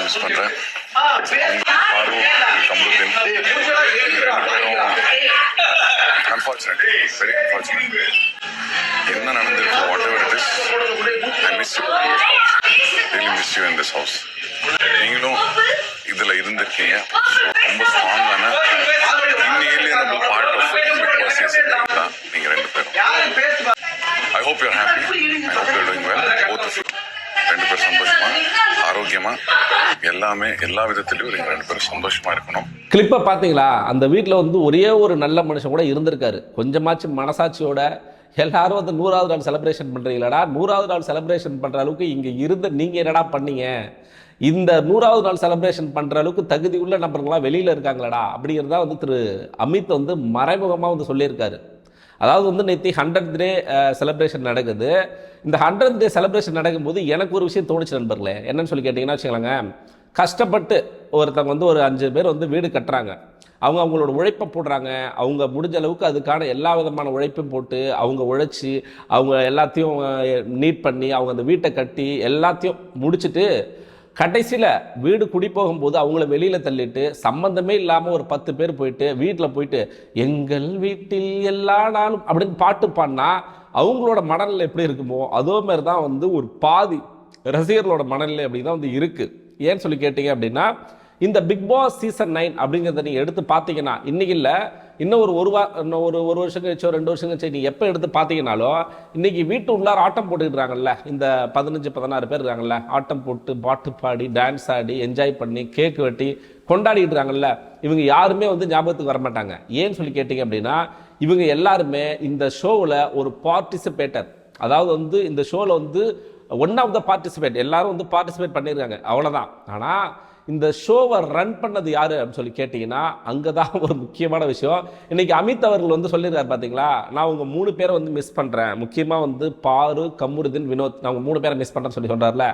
Miss பண்றேன். Kamarudheen unfortunate, very unfortunate. என்ன நடந்திருக்கோ whatever it is, I miss you, really miss you in this house. நீங்களும் இதுல இருந்திருக்கீங்க. ரொம்ப ஸ்ட்ராங்கான inalienable part of Bigg Boss season தான் நீங்க ரெண்டு பேரும். I hope you're happy. I hope you're doing well. Both of you. ரெண்டு பேரும் சந்தோஷமா ஆரோக்கியமா எல்லாமே எல்லா விதத்திலையும் நீங்க ரெண்டு பேரும் சந்தோஷமா இருக்கணும். கிளிப்பை பார்த்தீங்களா? அந்த வீட்டில் வந்து ஒரே ஒரு நல்ல மனுஷன் கூட இருந்திருக்காரு. கொஞ்சமாச்சும் மனசாட்சியோட எல்லாரும் வந்து 100வது நாள் செலிப்ரேஷன் பண்ணுறீங்களாடா, 100வது நாள் செலிப்ரேஷன் பண்ணுற அளவுக்கு இங்கே இருந்த நீங்கள் என்னடா பண்ணீங்க? இந்த 100வது நாள் செலிப்ரேஷன் பண்ணுற அளவுக்கு தகுதி உள்ள நபர்கள்லாம் வெளியில் இருக்காங்களாடா அப்படிங்கிறதா வந்து திரு அமித் வந்து மறைமுகமாக வந்து சொல்லியிருக்காரு. அதாவது வந்து நேற்று 100th டே செலிப்ரேஷன் நடக்குது. இந்த 100th டே செலிப்ரேஷன் நடக்கும்போது எனக்கு ஒரு விஷயம் தோணுச்சு நண்பர்களே. என்னன்னு சொல்லி கேட்டிங்கன்னா வச்சுக்கலாங்க, கஷ்டப்பட்டு ஒருத்தவங்க வந்து ஒரு 5 பேர் வந்து வீடு கட்டுறாங்க. அவங்களோட உழைப்பை போடுறாங்க. அவங்க முடிஞ்ச அளவுக்கு அதுக்கான எல்லா விதமான உழைப்பையும் போட்டு அவங்க உழைச்சி அவங்க எல்லாத்தையும் நீட் பண்ணி அவங்க அந்த வீட்டை கட்டி எல்லாத்தையும் முடிச்சுட்டு கடைசியில் வீடு குடி போகும்போது அவங்கள வெளியில் தள்ளிட்டு சம்பந்தமே இல்லாமல் ஒரு 10 பேர் போயிட்டு வீட்டில் போயிட்டு எங்கள் வீட்டில் எல்லா நாளும் அப்படின்னு பாட்டு பாடினா அவங்களோட மனநிலை எப்படி இருக்குமோ அதே மாதிரி தான் வந்து ஒரு பாதி ரசிகர்களோட மனநிலை அப்படி தான் வந்து இருக்குது. ஏன்னு சொல்லி கேட்டிங்க அப்படின்னா, இந்த பிக் பாஸ் சீசன் 9 அப்படிங்கிறத நீங்கள் எடுத்து பார்த்தீங்கன்னா இன்றைக்கி இல்லை, இன்னும் ஒரு வருஷம் கழிச்சோ 2 வருஷம் கழிச்சோ நீங்கள் எப்போ எடுத்து பார்த்தீங்கன்னாலும் இன்றைக்கி வீட்டு உள்ளார ஆட்டம் போட்டுக்கிறாங்கல்ல, இந்த 15-16 பேர் இருக்காங்கல்ல, ஆட்டம் போட்டு பாட்டு பாடி டான்ஸ் ஆடி என்ஜாய் பண்ணி கேக்கு வெட்டி கொண்டாடிட்டு இருக்காங்கல்ல, இவங்க யாருமே வந்து ஞாபகத்துக்கு வரமாட்டாங்க. ஏன்னு சொல்லி கேட்டிங்க அப்படின்னா, இவங்க எல்லாருமே இந்த ஷோவில் ஒரு பார்ட்டிசிபேட்டர். அதாவது வந்து இந்த ஷோவில் வந்து ஒன் ஆஃப் த பார்ட்டிசிபேட், எல்லாரும் வந்து பார்ட்டிசிபேட் பண்ணியிருக்காங்க, அவ்வளோதான். ஆனால் இந்த ஷோவை ரன் பண்ணது யாரு அப்படின்னு சொல்லி கேட்டிங்கன்னா அங்கே தான் ஒரு முக்கியமான விஷயம். இன்றைக்கி அமித் அவர்கள் வந்து சொல்லியிருக்காரு பார்த்தீங்களா, நான் உங்கள் 3 பேரை வந்து மிஸ் பண்ணுறேன், முக்கியமாக வந்து பாரு, கமருதீன், வினோத், நான் உங்கள் 3 பேரை மிஸ் பண்ணுறேன்னு சொல்லி சொல்கிறார்ல.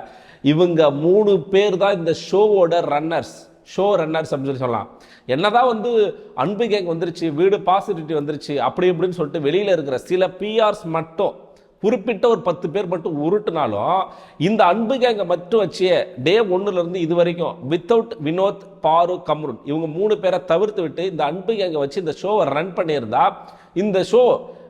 இவங்க 3 பேர் தான் இந்த ஷோவோட ஷோ ரன்னர்ஸ் அப்படின்னு சொல்லி சொல்லலாம். என்னதான் வந்து அன்பு கேங் வந்துருச்சு, வீடு பாசிட்டிவிட்டி வந்துருச்சு அப்படி இப்படின்னு சொல்லிட்டு வெளியில் இருக்கிற சில பிஆர்ஸ் மட்டும் குறிப்பிட்ட ஒரு 10 பேர் மட்டும் உருட்டுனாலும் இந்த அன்பு கேங்க மட்டும் வச்சு டே 1லேருந்து இது வரைக்கும் வித்தவுட் வினோத், பாரு, கமருன் இவங்க 3 பேரை தவிர்த்து விட்டு இந்த அன்பு கேங்க வச்சு இந்த ஷோவை ரன் பண்ணியிருந்தா இந்த ஷோ,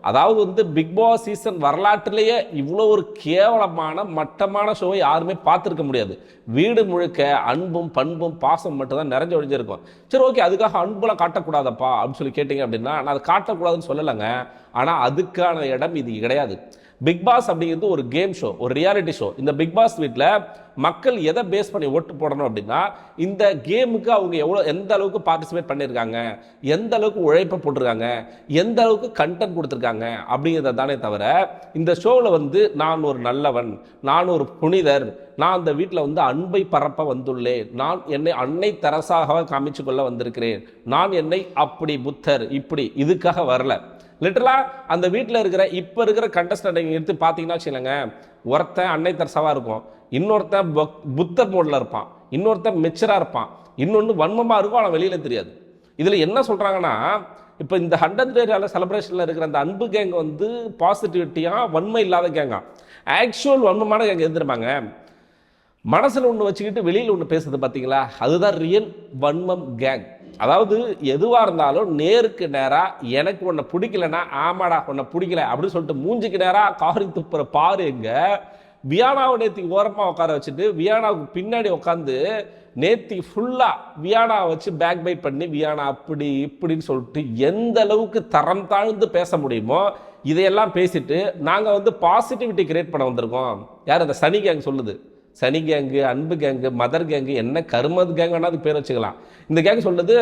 அதாவது வந்து பிக் பாஸ் சீசன் வரலாற்றிலேயே இவ்வளோ ஒரு கேவலமான மட்டமான ஷோவை யாருமே பார்த்துருக்க முடியாது. வீடு முழுக்க அன்பும் பண்பும் பாசம் மட்டும்தான் நிறைஞ்சு ஒழிஞ்சிருக்கும். சரி, ஓகே, அதுக்காக அன்புலாம் காட்டக்கூடாதப்பா அப்படின்னு சொல்லி கேட்டிங்க அப்படின்னா நான் அதை காட்டக்கூடாதுன்னு சொல்லலைங்க. ஆனால் அதுக்கான இடம் இது கிடையாது. பிக் பாஸ் அப்படிங்கிறது ஒரு கேம் ஷோ, ஒரு ரியாலிட்டி ஷோ. இந்த பிக் பாஸ் வீட்டில் மக்கள் எதை பேஸ் பண்ணி ஓட்டு போடணும் அப்படின்னா இந்த கேமுக்கு அவங்க எந்த அளவுக்கு பார்ட்டிசிபேட் பண்ணியிருக்காங்க, எந்த அளவுக்கு உழைப்பை போட்டிருக்காங்க, எந்த அளவுக்கு கண்டென்ட் கொடுத்துருக்காங்க அப்படிங்கிறத தானே தவிர இந்த ஷோவில் வந்து நான் ஒரு நல்லவன், நான் ஒரு புனிதர், நான் அந்த வீட்டில் வந்து அன்பை பரப்ப வந்துள்ளேன், நான் என்னை அன்னை தெரசாக காமிச்சு கொள்ள வந்திருக்கிறேன், நான் என்னை அப்படி புத்தர் இப்படி இதுக்காக வரல. லிட்டரலாக அந்த வீட்டில் இருக்கிற இப்போ இருக்கிற கண்டஸ்டன்ட் எடுத்து பார்த்தீங்கன்னா வச்சுக்கோங்க, ஒருத்தன் அன்னை தெரசாவாக இருக்கும், இன்னொருத்தன் புத்தர் மோடில் இருப்பான், இன்னொருத்தன் மெச்சராக இருப்பான், இன்னொன்று வன்மமாக இருக்கும், ஆனால் வெளியில் தெரியாது. இதில் என்ன சொல்கிறாங்கன்னா, இப்போ இந்த 100th டே செலிப்ரேஷனில் இருக்கிற அந்த அன்பு கேங் வந்து பாசிட்டிவிட்டியாக வன்மை இல்லாத கேங்கா, ஆக்சுவல் வன்மமான கேங் இருந்துருப்பாங்க. மனசில் ஒன்று வச்சுக்கிட்டு வெளியில் ஒன்று பேசுறது பார்த்தீங்களா, அதுதான் ரியல் வன்மம் கேங். அதாவது எதுவாக இருந்தாலும் நேருக்கு நேராக எனக்கு உன்னை பிடிக்கலன்னா ஆமாடா உன்னை பிடிக்கல அப்படின்னு சொல்லிட்டு மூஞ்சிக்கு நேராக காரி துப்புற பாரு. எங்க வியானாவை நேத்தி ஓரமாக உட்கார வச்சுட்டு வியானாவுக்கு பின்னாடி உட்காந்து நேத்தி ஃபுல்லாக வியானாவை வச்சு பேக் பை பண்ணி வியானா அப்படி இப்படின்னு சொல்லிட்டு எந்த அளவுக்கு தரம் தாழ்ந்து பேச முடியுமோ இதையெல்லாம் பேசிட்டு நாங்கள் வந்து பாசிட்டிவிட்டி கிரியேட் பண்ண வந்திருக்கோம். யார் அந்த சனி கேங் சொல்லுது, சனி கேங்கு, அன்பு கேங்கு, மதர் கேங்கு, என்ன கருமது கேங்கன்னா அது பேர் வச்சுக்கலாம். இந்த கேங் சொல்லுது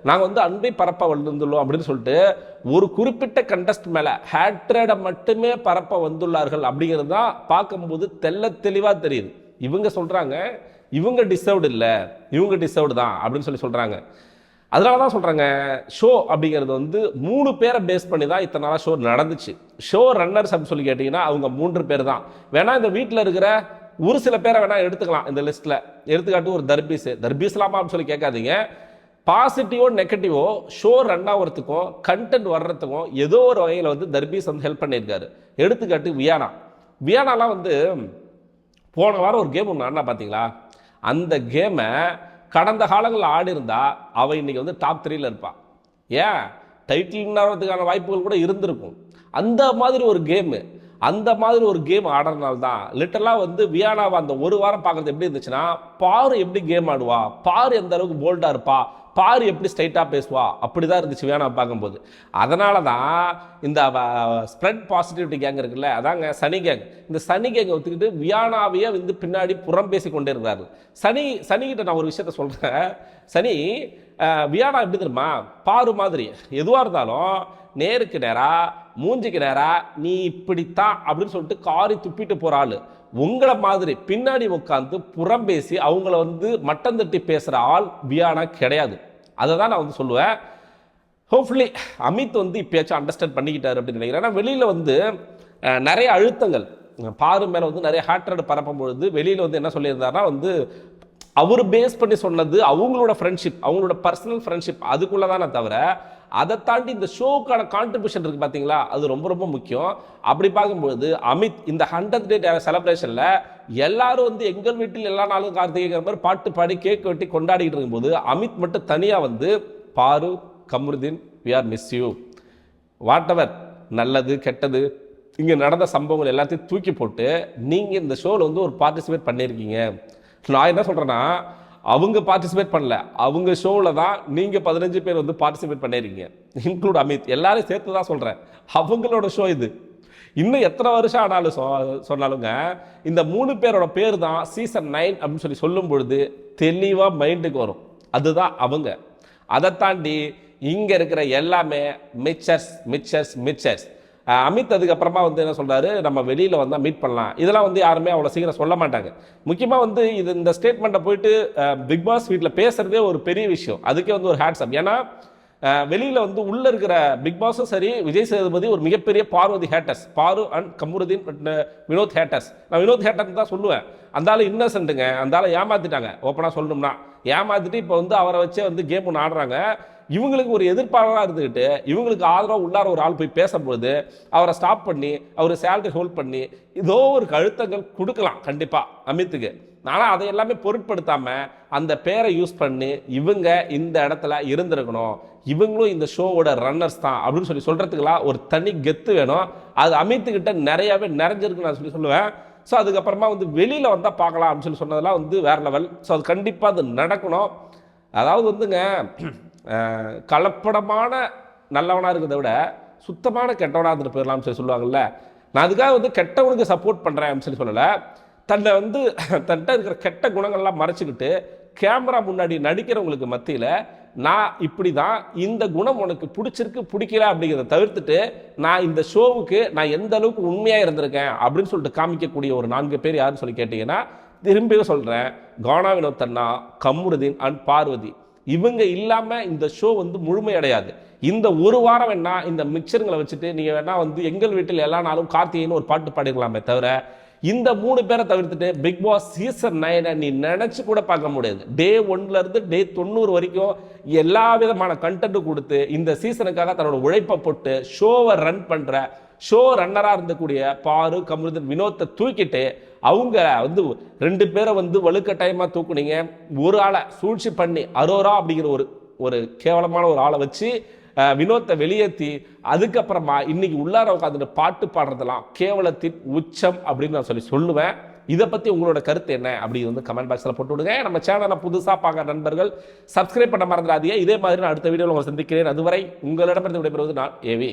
நாங்கள் வந்து அன்பை பரப்ப வந்துள்ளோம் அப்படின்னு சொல்லிட்டு ஒரு குறிப்பிட்ட கண்டஸ்ட் மேலே ஹேட்ரேடை மட்டுமே பரப்ப வந்துள்ளார்கள் அப்படிங்கிறது தான் பார்க்கும்போது தெளிவாக தெரியுது. இவங்க சொல்கிறாங்க இவங்க டிசர்வ்டு இல்லை, இவங்க டிசர்வ்டு தான் அப்படின்னு சொல்கிறாங்க. அதனால தான் சொல்கிறாங்க ஷோ அப்படிங்கிறது வந்து 3 பேரை பேஸ் பண்ணி தான் இத்தனை நாளாக ஷோ நடந்துச்சு. ஷோ ரன்னர்ஸ் அப்படின்னு சொல்லி கேட்டிங்கன்னா அவங்க 3 பேர் தான். வேணா இந்த வீட்டில் இருக்கிற ஒரு சில பேரை வேணா எடுத்துக்கலாம் இந்த லிஸ்ட்டில். எடுத்துக்காட்டு ஒரு தர்பீஸ்லாமா அப்படின்னு சொல்லி கேட்காதீங்க. பாசிட்டிவோ நெகட்டிவோ ஷோ ரன் ஆகிறதுக்கும் கண்டென்ட் வர்றதுக்கும் ஏதோ ஒரு வகையில் வந்து தர்பீஸ் வந்து ஹெல்ப் பண்ணியிருக்காரு. எடுத்துக்காட்டு வியானாலாம் வந்து போன வாரம் ஒரு கேம் ஒன்று ஆனா பார்த்தீங்களா, அந்த கேமை கடந்த காலங்களில் ஆடி இருந்தா அவள் இன்னைக்கு வந்து டாப் 3ல இருப்பாள். ஏன் டைட்டில் ஆடுறதுக்கான வாய்ப்புகள் கூட இருந்திருக்கும். அந்த மாதிரி ஒரு கேம் ஆடுறதுனால தான் லிட்டரலாக வந்து வியானாவை அந்த ஒரு வாரம் பார்க்குறது எப்படி இருந்துச்சுன்னா, பாரு எப்படி கேம் ஆடுவா, பாரு எந்த அளவுக்கு போல்டாக இருப்பா, பாரு எப்படி ஸ்ட்ரைட்டாக பேசுவா, அப்படி தான் இருந்துச்சு வியானாவை பார்க்கும்போது. அதனால தான் இந்த ஸ்ப்ரெட் பாசிட்டிவிட்டி கேங் இருக்குல்ல, அதாங்க சனி கேங். இந்த சனி கேங்கை ஒத்துக்கிட்டு வியானாவையே வந்து பின்னாடி புறம் பேசி கொண்டே இருக்கிறாரு. சனிக்கிட்ட நான் ஒரு விஷயத்த சொல்கிறேன். சனி வியானா எப்படி தெரியுமா, பாரு மாதிரி எதுவாக இருந்தாலும் நேருக்கு நேரா மூஞ்சிக்கு நேரா நீ இப்படித்தான் அப்படின்னு சொல்லிட்டு காரி துப்பிட்டு போற ஆளு. உங்களை மாதிரி பின்னாடி உட்காந்து புறம் பேசி அவங்கள வந்து மட்டம் தட்டி பேசுற ஆள் வியானா கிடையாது. அதை தான் நான் வந்து சொல்லுவேன். ஹோப்ஃபுல்லி அமித் வந்து இப்பயாச்சும் அண்டர்ஸ்டாண்ட் பண்ணிக்கிட்டாரு அப்படின்னு நினைக்கிறேன். ஏன்னா வெளியில வந்து நிறைய அழுத்தங்கள் பாரு மேல வந்து நிறைய ஹேட்ரட் பரப்பும் பொழுது வெளியில வந்து என்ன சொல்லியிருந்தாருன்னா வந்து அவர் பேஸ் பண்ணி சொன்னது அவங்களோட ஃப்ரெண்ட்ஷிப், அவங்களோட பர்சனல் ஃப்ரெண்ட்ஷிப் அதுக்குள்ள தானே தவிர அதை தாண்டி இந்த ஷோக்கான கான்ட்ரிபியூஷன் இருக்கு பார்த்தீங்களா, அது ரொம்ப ரொம்ப முக்கியம். அப்படி பார்க்கும்போது அமித் இந்த 100th டே செலிப்ரேஷன்ல எல்லாரும் வந்து எங்கள் வீட்டில் எல்லா நாளும் கார்த்திகை மாதிரி பாட்டு பாடி கேக் வெட்டி கொண்டாடிட்டு இருக்கும்போது அமித் மட்டும் தனியாக வந்து பாரு Kamarudheen we are miss you, whatever நல்லது கெட்டது இங்கே நடந்த சம்பவங்கள் எல்லாத்தையும் தூக்கி போட்டு நீங்கள் இந்த ஷோவில் வந்து ஒரு பார்ட்டிசிபேட் பண்ணியிருக்கீங்க. நான் என்ன சொல்கிறேன்னா, அவங்க பார்ட்டிசிபேட் பண்ணல, அவங்க ஷோவில் தான் நீங்கள் 15 பேர் வந்து பார்ட்டிசிபேட் பண்ணிருக்கீங்க, இன்க்ளூட் அமித், எல்லாரையும் சேர்த்து தான் சொல்கிறேன். அவங்களோட ஷோ இது. இன்னும் எத்தனை வருஷம் ஆனாலும் சொன்னாலுங்க இந்த 3 பேரோட பேர் தான் சீசன் 9 அப்படின்னு சொல்லும் பொழுது தெளிவாக மைண்டுக்கு வரும். அதுதான் அவங்க. அதை தாண்டி இங்கே இருக்கிற எல்லாமே மிச்சர்ஸ். அமித் அதுக்கப்புறமா வந்து என்ன சொல்றாரு, நம்ம வெளியில் வந்தால் மீட் பண்ணலாம், இதெல்லாம் வந்து யாருமே அவ்வளோ சீக்கிரம் சொல்ல மாட்டாங்க. முக்கியமாக வந்து இந்த ஸ்டேட்மெண்ட்டை போயிட்டு பிக் பாஸ் வீட்டில் பேசுறதே ஒரு பெரிய விஷயம். அதுக்கே வந்து ஒரு ஹேட்ஸ் அப். ஏன்னா வெளியில் வந்து உள்ளே இருக்கிற பிக் பாஸும் சரி, விஜய் சேதுபதி ஒரு மிகப்பெரிய பார்வதி ஹேட்டர்ஸ், பாரு அண்ட் கமருதீன் வினோத் ஹேட்டர்ஸ். நான் வினோத் ஹேட்டர்னு தான் சொல்லுவேன். அந்த ஆள் இன்னசென்ட்டுங்க, அந்த ஆளை ஏமாத்திட்டாங்க. ஓப்பனாக சொல்லணும்னா ஏமாத்திட்டு இப்போ வந்து அவரை வச்சே வந்து கேம் ஒன்று ஆடுறாங்க. இவங்களுக்கு ஒரு எதிர்ப்பாளராக இருந்துக்கிட்டு இவங்களுக்கு ஆதரவாக உள்ளார ஒரு ஆள் போய் பேசும்போது அவரை ஸ்டாப் பண்ணி அவர் சேலரி ஹோல்ட் பண்ணி ஏதோ ஒரு அழுத்தங்கள் கொடுக்கலாம் கண்டிப்பாக அமித்துக்கு. ஆனால் அதை எல்லாமே பொருட்படுத்தாமல் அந்த பேரை யூஸ் பண்ணி இவங்க இந்த இடத்துல இருந்திருக்கணும், இவங்களும் இந்த ஷோவோட ரன்னர்ஸ் தான் அப்படின்னு சொல்கிறதுக்கெல்லாம் ஒரு தனி கெத்து வேணும். அது அமித்துக்கிட்ட நிறையாவே நிறைஞ்சிருக்குன்னு நான் சொல்லுவேன். ஸோ அதுக்கப்புறமா வந்து வெளியில் வந்தால் பார்க்கலாம் அப்படின்னு சொன்னதெல்லாம் வந்து வேற லெவல். ஸோ அது கண்டிப்பாக அது நடக்கணும். அதாவது வந்துங்க கலப்படமான நல்லவனாக இருக்கிறத விட சுத்தமான கெட்டவனாக இருந்துட்டு போயிடலாம்னு சொல்லுவாங்கல்ல. நான் அதுக்காக வந்து கெட்டவனுக்கு சப்போர்ட் பண்ணுறேன் அப்படின்னு சொல்லலை. தன்னை இருக்கிற கெட்ட குணங்கள்லாம் மறைச்சிக்கிட்டு கேமரா முன்னாடி நடிக்கிறவங்களுக்கு மத்தியில் நான் இப்படி தான், இந்த குணம் உனக்கு பிடிச்சிருக்கு பிடிக்கல அப்படிங்கிறத தவிர்த்துட்டு நான் இந்த ஷோவுக்கு நான் எந்த அளவுக்கு உண்மையாக இருந்திருக்கேன் அப்படின்னு சொல்லிட்டு காமிக்கக்கூடிய ஒரு 4 பேர் யாருன்னு சொல்லி கேட்டிங்கன்னா திரும்பியும் சொல்கிறேன், கானா வினோத் அண்ணா, கமருதீன் அண்ட் பார்வதி. இவங்க இல்லாமல் இந்த ஷோ வந்து முழுமையடையாது. இந்த ஒரு வாரம் வேணா இந்த மிக்சருங்களை வச்சுட்டு நீங்கள் வேணா வந்து எங்கள் வீட்டில் எல்லா நாளும் கார்த்திகைன்னு ஒரு பாட்டு பாடிக்கலாமே தவிர இந்த 3 பேரை தவிர்த்துட்டு பிக் பாஸ் சீசன் 9 நீ நினைச்சு கூட பார்க்க முடியாது. டே 1ல இருந்து டே 90 வரைக்கும் எல்லா விதமான கண்டென்ட் கொடுத்து இந்த சீசனுக்காக தன்னோட உழைப்பை போட்டு ஷோவை ரன் பண்ற ஷோ ரன்னராக இருந்தக்கூடிய பாரு கமருதீன் வினோத்தை தூக்கிட்டு அவங்க வந்து 2 பேரை வந்து வலுக்கட்டாயமாக தூக்குனீங்க. ஒரு ஆளை சூழ்ச்சி பண்ணி அரோரா அப்படிங்கிற ஒரு கேவலமான ஒரு ஆளை வச்சு வினோத்தை வெளியேற்றி அதுக்கப்புறமா இன்னைக்கு உள்ளார உட்காந்துட்டு பாட்டு பாடுறதெல்லாம் கேவலத்தின் உச்சம் அப்படின்னு நான் சொல்லுவேன். இதை பற்றி உங்களோட கருத்து என்ன அப்படி வந்து கமெண்ட் பாக்ஸில் போட்டு விடுங்க. நம்ம சேனலை புதுசாக பார்க்குற நண்பர்கள் சப்ஸ்கிரைப் பண்ண மறந்துடாதீங்க. இதே மாதிரி நான் அடுத்த வீடியோவில் உங்களை சந்திக்கிறேன். அதுவரை உங்களிடமிருந்து விடைபெறுவது நான் ஏவி.